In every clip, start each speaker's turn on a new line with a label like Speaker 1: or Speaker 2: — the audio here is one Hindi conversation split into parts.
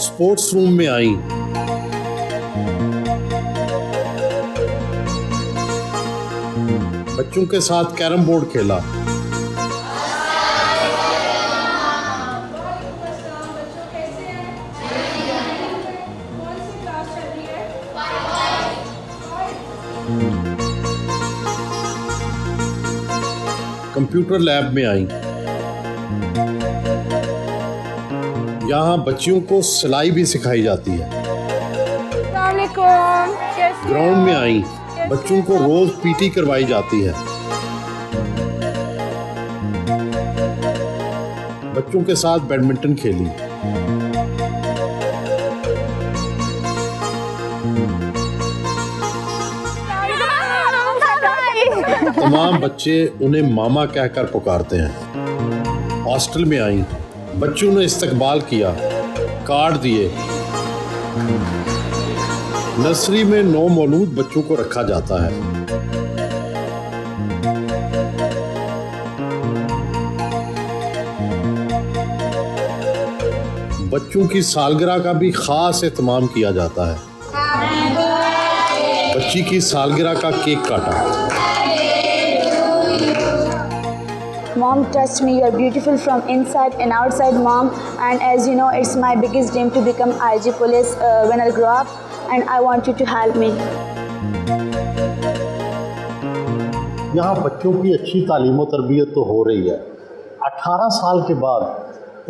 Speaker 1: स्पोर्ट्स रूम में आई। बच्चों के साथ कैरम बोर्ड खेला। कंप्यूटर लैब में आई। यहाँ बच्चियों को सिलाई भी सिखाई जाती है। ग्राउंड में आई। बच्चों को रोज पीटी करवाई जाती है। बच्चों के साथ बैडमिंटन खेली। तमाम बच्चे उन्हें मामा कहकर पुकारते हैं। हॉस्टल में आई। बच्चों ने इस्तकबाल किया, कार्ड दिए। नर्सरी में 9 मौलूद बच्चों को रखा जाता है। बच्चों की सालगिरह का भी खास एहतमाम किया जाता है। बच्ची की सालगिरह का केक काटा।
Speaker 2: Mom, trust me, you're beautiful from inside and outside, Mom. And as you know, it's my biggest dream to become IG police when I grow up. And I want you to help me.
Speaker 1: यहाँ बच्चों की अच्छी तालीम और तरबियत तो हो रही है। 18 साल के बाद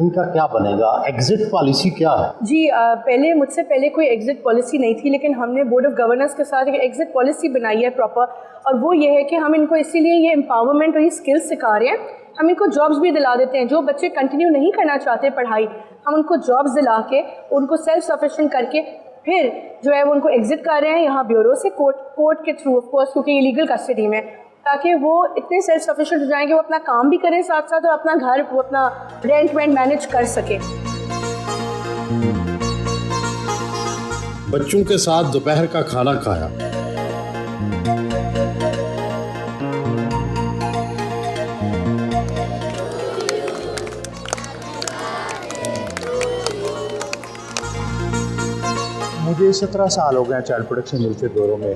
Speaker 1: इनका क्या बनेगा? एग्जिट पॉलिसी क्या है?
Speaker 3: जी मुझसे पहले कोई एग्जिट पॉलिसी नहीं थी, लेकिन हमने बोर्ड ऑफ गवर्नर्स के साथ एक एग्जिट पॉलिसी बनाई है प्रॉपर। और वो ये है कि हम इनको इसीलिए ये एम्पावरमेंट और ये स्किल्स सिखा रहे हैं। हम इनको जॉब्स भी दिला देते हैं। जो बच्चे कंटिन्यू नहीं करना चाहते पढ़ाई, हम उनको जॉब्स दिला के उनको सेल्फ सफिशिएंट करके फिर जो है वो उनको एग्जिट कर रहे हैं यहाँ ब्यूरो से, कोर्ट के थ्रू ऑफ कोर्स, क्योंकि ये लीगल कस्टडी में, ताकि वो इतने सेल्फ सफिशिएंट हो जाएंगे, वो अपना काम भी करें साथ साथ और अपना घर, वो अपना रेंट मैनेज कर सके।
Speaker 1: बच्चों के साथ दोपहर का खाना खाया।
Speaker 4: मुझे 17 साल हो गए चाइल्ड प्रोटेक्शन मिलते ब्यूरो में,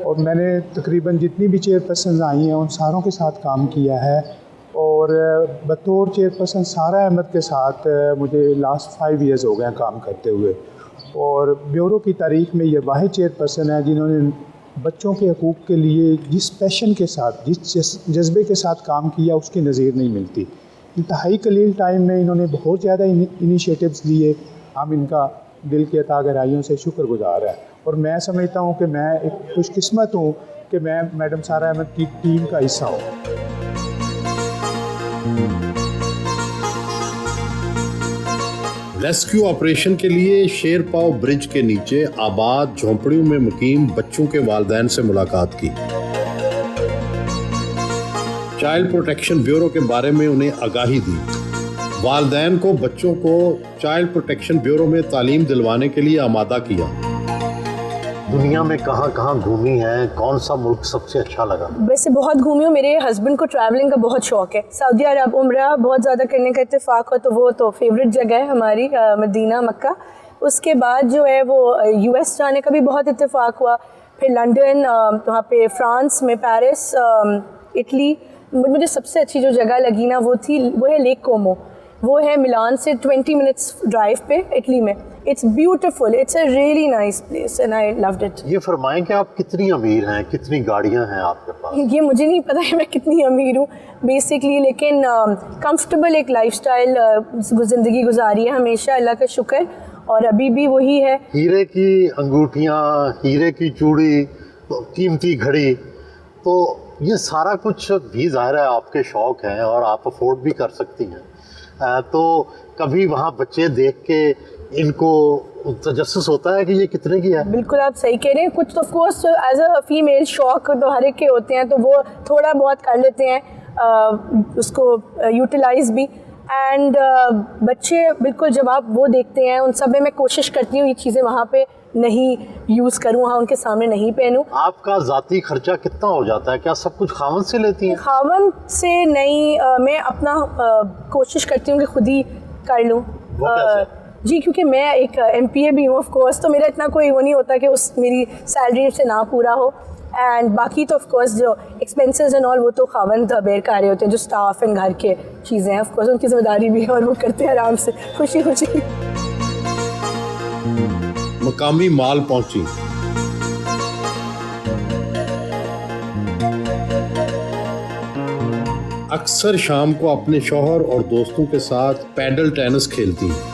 Speaker 4: और मैंने तकरीबन जितनी भी चेयरपर्सन आई हैं उन सारों के साथ काम किया है। और बतौर चेयरपर्सन सारा अहमद के साथ मुझे लास्ट 5 इयर्स हो गए हैं काम करते हुए। और ब्यूरो की तारीख में ये वाहिद चेयरपर्सन है जिन्होंने बच्चों के हकूक़ के लिए जिस पैशन के साथ, जिस जज्बे के साथ काम किया उसकी नज़ीर नहीं मिलती। इंतहाई कलील टाइम में इन्होंने बहुत ज़्यादा इनिशिएटिव्स लिए। हम इनका दिल के अता गहराइयों से शुक्रगुजार है। और मैं समझता हूँ कि मैं एक खुशकिस्मत हूँ कि मैं मैडम सारा अहमद की टीम का हिस्सा हूँ।
Speaker 1: रेस्क्यू ऑपरेशन के लिए शेरपाव ब्रिज के नीचे आबाद झोंपड़ियों में मुकीम बच्चों के वालिदैन से मुलाकात की। चाइल्ड प्रोटेक्शन ब्यूरो के बारे में उन्हें आगाही दी। वालिदैन को बच्चों को चाइल्ड प्रोटेक्शन ब्यूरो में तालीम दिलवाने के लिए आमादा किया। दुनिया में कहाँ घूमी हैं? कौन सा मुल्क सबसे अच्छा लगा?
Speaker 3: वैसे बहुत घूमी हूँ। मेरे हस्बैंड को ट्रैवलिंग का बहुत शौक है। सऊदी अरब उम्रा बहुत ज़्यादा करने का इत्तेफाक हो तो वो तो फेवरेट जगह है हमारी, मदीना, मक्का। उसके बाद जो है वो US जाने का भी बहुत इत्तेफाक हुआ। फिर लंदन, वहाँ पे फ्रांस में पेरिस, इटली। मुझे सबसे अच्छी जो जगह लगी ना वो है लेक कोमो। वो है मिलान से 20 मिनट्स ड्राइव पे, इटली में। It's beautiful, it's a really nice place and I loved it.
Speaker 1: ये फरमाएं कि आप कितनी अमीर हैं, कितनी गाड़ियां हैं आपके पास?
Speaker 3: ये मुझे नहीं पता है मैं कितनी अमीर हूँ बेसिकली, लेकिन कंफर्टेबल एक लाइफस्टाइल ज़िंदगी गुजारी है हमेशा, अल्लाह का शुक्र, और अभी भी वही है।
Speaker 1: हीरे की अंगूठियाँ, हीरे की चूड़ी, कीमती घड़ी, तो ये सारा कुछ भी ज़ाहिर है आपके शौक़ हैं और आप अफोर्ड भी कर सकती हैं। तो कभी वहाँ बच्चे देख के इनको तजस्सुस होता है कि ये कितने की है?
Speaker 3: बिल्कुल आप सही कह रहे हैं। कुछ तो of course as a female शौक तो हर एक के होते हैं, तो वो थोड़ा बहुत कर लेते हैं उसको यूटिलाइज भी। एंड बच्चे बिल्कुल जब आप वो देखते हैं, उन सब में मैं कोशिश करती हूँ ये चीज़ें वहाँ पे नहीं यूज़ करूँ, वहाँ उनके सामने नहीं पहनूँ।
Speaker 1: आपका ज़ाती खर्चा कितना हो जाता है? क्या सब कुछ खावन से लेती हैं?
Speaker 3: खावन से नहीं, मैं अपना कोशिश करती हूँ कि खुद ही कर लूँ। जी, क्योंकि मैं एक MPA भी हूँ ऑफ कोर्स, तो मेरा इतना कोई वो नहीं होता कि उस मेरी सैलरी से ना पूरा हो। एंड बाकी तो ऑफ कोर्स जो एक्सपेंसेस एंड ऑल वो तो खावंद बेर कर रहे होते हैं, जो स्टाफ एंड घर के चीज़ें हैं, ऑफ कोर्स उनकी जिम्मेदारी भी है और वो करते हैं आराम से खुशी खुशी।
Speaker 1: मकामी माल पहुंची। अक्सर शाम को अपने शौहर और दोस्तों के साथ पैडल टेनिस खेलती हैं।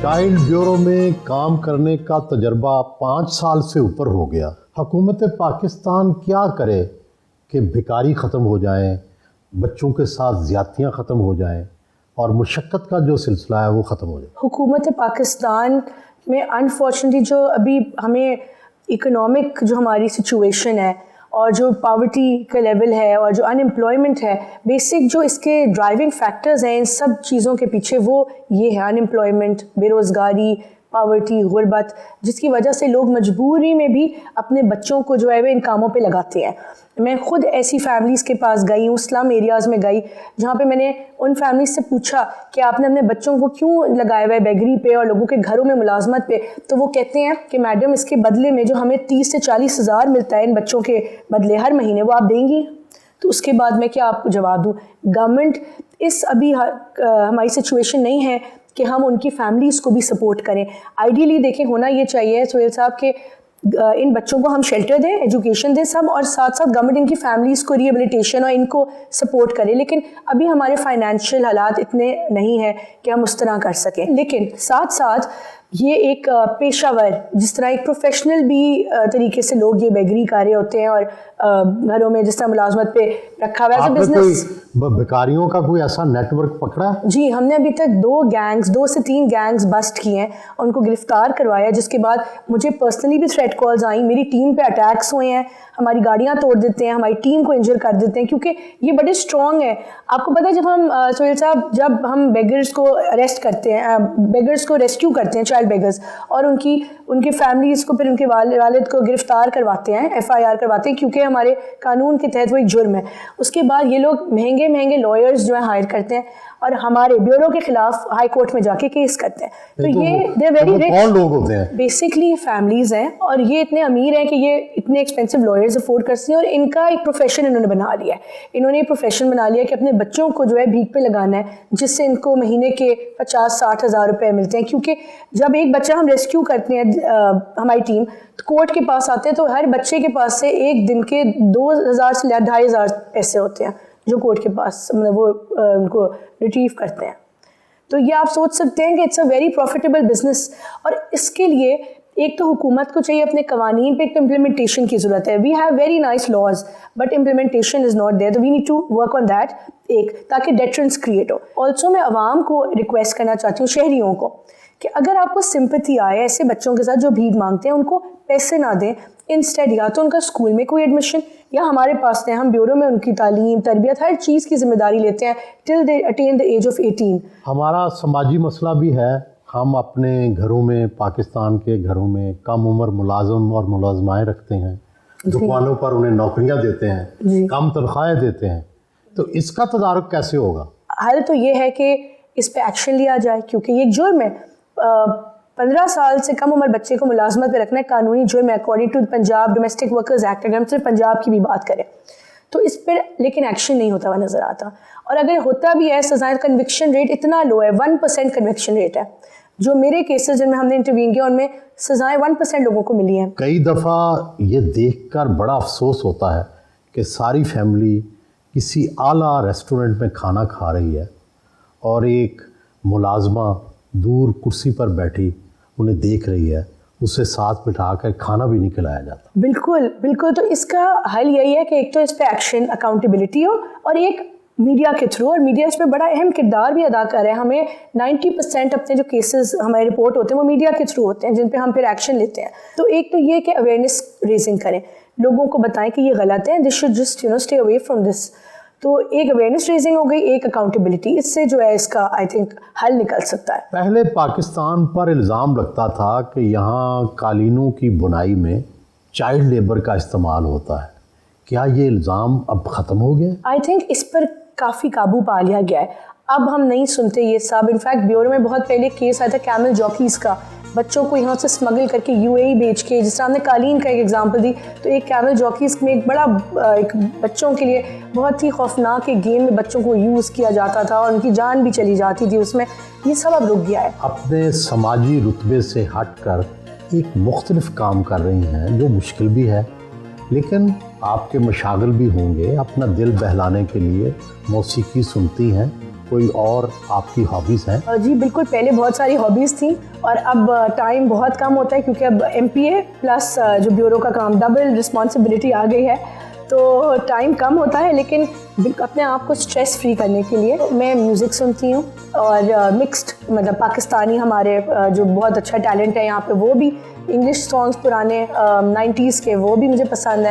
Speaker 1: चाइल्ड ब्यूरो में काम करने का तजर्बा 5 साल से ऊपर हो गया। हुकूमत पाकिस्तान क्या करे कि भिखारी ख़त्म हो जाएं, बच्चों के साथ ज़्यादतियाँ ख़त्म हो जाएं और मुशक्क़त का जो सिलसिला है वो ख़त्म हो जाए।
Speaker 3: हुकूमत पाकिस्तान में अनफॉर्चुनेटली जो अभी हमें इकोनॉमिक जो हमारी सिचुएशन है और जो पावर्टी का लेवल है और जो अनएम्प्लॉयमेंट है, बेसिक जो इसके ड्राइविंग फैक्टर्स हैं इन सब चीज़ों के पीछे, वो ये है अनएम्प्लॉयमेंट, बेरोज़गारी, पावर्टी, गुर्बत, जिसकी वजह से लोग मजबूरी में भी अपने बच्चों को जो है वे इन कामों पे लगाते हैं। मैं खुद ऐसी फैमिलीज़ के पास गई हूँ, स्लम एरियाज़ में गई, जहाँ पे मैंने उन फैमिलीज़ से पूछा कि आपने अपने बच्चों को क्यों लगाया हुआ है बेगरी पे और लोगों के घरों में मुलाजमत पे। तो वो कहते हैं कि मैडम इसके बदले में जो हमें 30 से 40 हज़ार मिलता है इन बच्चों के बदले हर महीने, वो आप देंगी। तो उसके बाद मैं क्या आपको जवाब दूँ। गवर्नमेंट इस अभी हमारी सिचुएशन नहीं है कि हम उनकी फैमिलीज़ को भी सपोर्ट करें। आइडियली देखें होना ये चाहिए सोहेल साहब कि इन बच्चों को हम शेल्टर दें, एजुकेशन दें सब, और साथ साथ गवर्नमेंट इनकी फैमिलीज़ को रिहेबिलिटेशन और इनको सपोर्ट करे। लेकिन अभी हमारे फाइनेंशियल हालात इतने नहीं है कि हम उस तरह कर सकें। लेकिन साथ साथ ये एक पेशावर, जिस तरह एक प्रोफेशनल भी तरीके से लोग ये बेगरी कर रहे होते हैं और घरों में जिस तरह मुलाजमत पे रखा हुआ है बिजनेस।
Speaker 1: भिखारियों का कोई ऐसा नेटवर्क पकड़ा?
Speaker 3: जी, हमने अभी तक 2 से 3 गैंग्स बस्ट किए हैं, उनको गिरफ्तार करवाया, जिसके बाद मुझे पर्सनली भी थ्रेट कॉल्स आई, मेरी टीम पे अटैक्स हुए हैं, हमारी गाड़ियाँ तोड़ देते हैं, हमारी टीम को इंजर कर देते हैं, क्योंकि ये बड़े स्ट्रॉन्ग है। आपको पता है जब हम सोहेल साहब, जब हम बेगर्स को अरेस्ट करते हैं, बेगर्स को रेस्क्यू करते हैं, चाइल्ड बेगर्स, और उनकी फैमिलीज़ को फिर उनके वालिद को गिरफ्तार करवाते हैं, FIR करवाते हैं, क्योंकि हमारे कानून के तहत वो एक जुर्म है। उसके बाद ये लोग महंगे महंगे लॉयर्स जो है हायर करते हैं और हमारे ब्यूरो के खिलाफ हाई कोर्ट में जाके केस करते हैं। तो ये दे वेरी रिच,
Speaker 1: कौन लोग होते हैं?
Speaker 3: बेसिकली फैमिलीज हैं, और ये इतने अमीर हैं कि ये इतने एक्सपेंसिव लॉयर्स अफोर्ड करते हैं, और इनका एक प्रोफेशन इन्होंने बना लिया है। इन्होंने एक प्रोफेशन बना लिया कि अपने बच्चों को जो है भीख पे लगाना है, जिससे इनको महीने के 50-60 हज़ार रुपये मिलते हैं। क्योंकि जब एक बच्चा हम रेस्क्यू करते हैं, हमारी टीम कोर्ट के पास आते हैं, तो हर बच्चे के पास से एक दिन के 2000 से 2500 पैसे होते हैं जो कोर्ट के पास मतलब वो उनको रिट्रीव करते हैं। तो ये आप सोच सकते हैं कि it's a very profitable business. और इसके लिए एक तो हुकूमत को चाहिए अपने कवानीन पे एक इम्प्लीमेंटेशन की ज़रूरत है। We have very nice laws but implementation is not there, तो we need to work on that, एक ताकि डेटरेंस क्रिएट हो। ऑल्सो मैं आवाम को रिक्वेस्ट करना चाहती हूँ, शहरियों को, कि अगर आपको सिंपैथी आए ऐसे बच्चों के साथ जो भीख मांगते हैं, उनको पैसे ना दें, इंस्टेड या तो उनका स्कूल में कोई एडमिशन, या हमारे पास हैं, हम ब्यूरो में उनकी तालीम, तरबियत, हर चीज़ की जिम्मेदारी लेते हैं till they attain the age of 18।
Speaker 1: हमारा समाजी मसला भी है। हम अपने घरों में, पाकिस्तान के घरों में कम उम्र मुलाजम और मुलाजमाएँ रखते हैं, दुकानों पर उन्हें नौकरियाँ देते हैं, कम तनख्वाहें देते हैं। तो इसका तदारुक कैसे होगा?
Speaker 3: हल तो ये है कि इस पर एक्शन लिया जाए, क्योंकि ये एक जुर्म है। 15 साल से कम उम्र बच्चे को मुलाजमत पे रखना कानूनी जुर्म है according to Punjab domestic workers act. अगर हम सिर्फ पंजाब की भी बात करें तो इस पर लेकिन एक्शन नहीं होता हुआ नज़र आता, और अगर होता भी है सजाएं, कन्विक्शन रेट इतना लो है, 1% कन्विक्शन रेट है। जो मेरे केसेस जिनमें हमने इंटरव्यू किया उनमें सजाएं 1% लोगों को मिली हैं।
Speaker 1: कई दफ़ा ये देखकर बड़ा अफसोस होता है कि सारी फैमिली किसी आला रेस्टोरेंट में खाना खा रही है और एक मुलाजमा दूर कुर्सी पर बैठी उन्हें देख रही है, उसे साथ बिठाकर खाना भी नहीं खिलाया जाता।
Speaker 3: बिल्कुल बिल्कुल। तो इसका हल यही है कि एक तो इस पर एक्शन, अकाउंटेबिलिटी हो, और एक मीडिया के थ्रू, और मीडिया इस पर बड़ा अहम किरदार भी अदा कर रहे हैं। हमें 90% अपने जो केसेस हमारे रिपोर्ट होते हैं वो मीडिया के थ्रू होते हैं, जिन पे हम फिर एक्शन लेते हैं। तो एक तो ये कि अवेयरनेस रेजिंग करें, लोगों को बताएं कि ये गलत है, this should just stay away from this. तो एक अवेयरनेस रेजिंग हो गई, एक अकाउंटेबिलिटी, इससे जो है इसका आई थिंक हल निकल सकता है।
Speaker 1: पहले पाकिस्तान पर इल्ज़ाम लगता था कि यहाँ कालीनों की बुनाई में चाइल्ड लेबर का इस्तेमाल होता है। क्या ये इल्ज़ाम अब ख़त्म हो गया?
Speaker 3: आई थिंक इस पर काफ़ी काबू पा लिया गया है, अब हम नहीं सुनते ये सब। इनफैक्ट ब्यूरो में बहुत पहले केस आया था कैमल जॉकीज़ का, बच्चों को यहाँ से स्मगल करके यूएई बेच के, जिस तरह हमने कालीन का एक एग्जांपल दी, तो एक कैमल जॉकीज़ में एक बड़ा एक बच्चों के लिए बहुत ही खौफनाक एक गेम में बच्चों को यूज़ किया जाता था और उनकी जान भी चली जाती थी उसमें। ये सब अब रुक गया है।
Speaker 1: अपने समाजी रुतबे से हटकर एक मुख्तलिफ काम कर रही हैं, जो मुश्किल भी है, लेकिन आपके मशागल भी होंगे। अपना दिल बहलाने के लिए मौसीकी सुनती हैं, कोई और आपकी हॉबीज़ हैं?
Speaker 3: जी बिल्कुल, पहले बहुत सारी हॉबीज़ थी और अब टाइम बहुत कम होता है क्योंकि अब MPA प्लस जो ब्यूरो का काम, डबल रिस्पॉन्सिबिलिटी आ गई है, तो टाइम कम होता है। लेकिन अपने आप को स्ट्रेस फ्री करने के लिए मैं म्यूज़िक सुनती हूँ और मिक्स्ड, मतलब पाकिस्तानी हमारे जो बहुत अच्छा टैलेंट है यहाँ पे, वो भी, इंग्लिश सॉन्ग्स पुराने 90s के, वो भी मुझे पसंद है।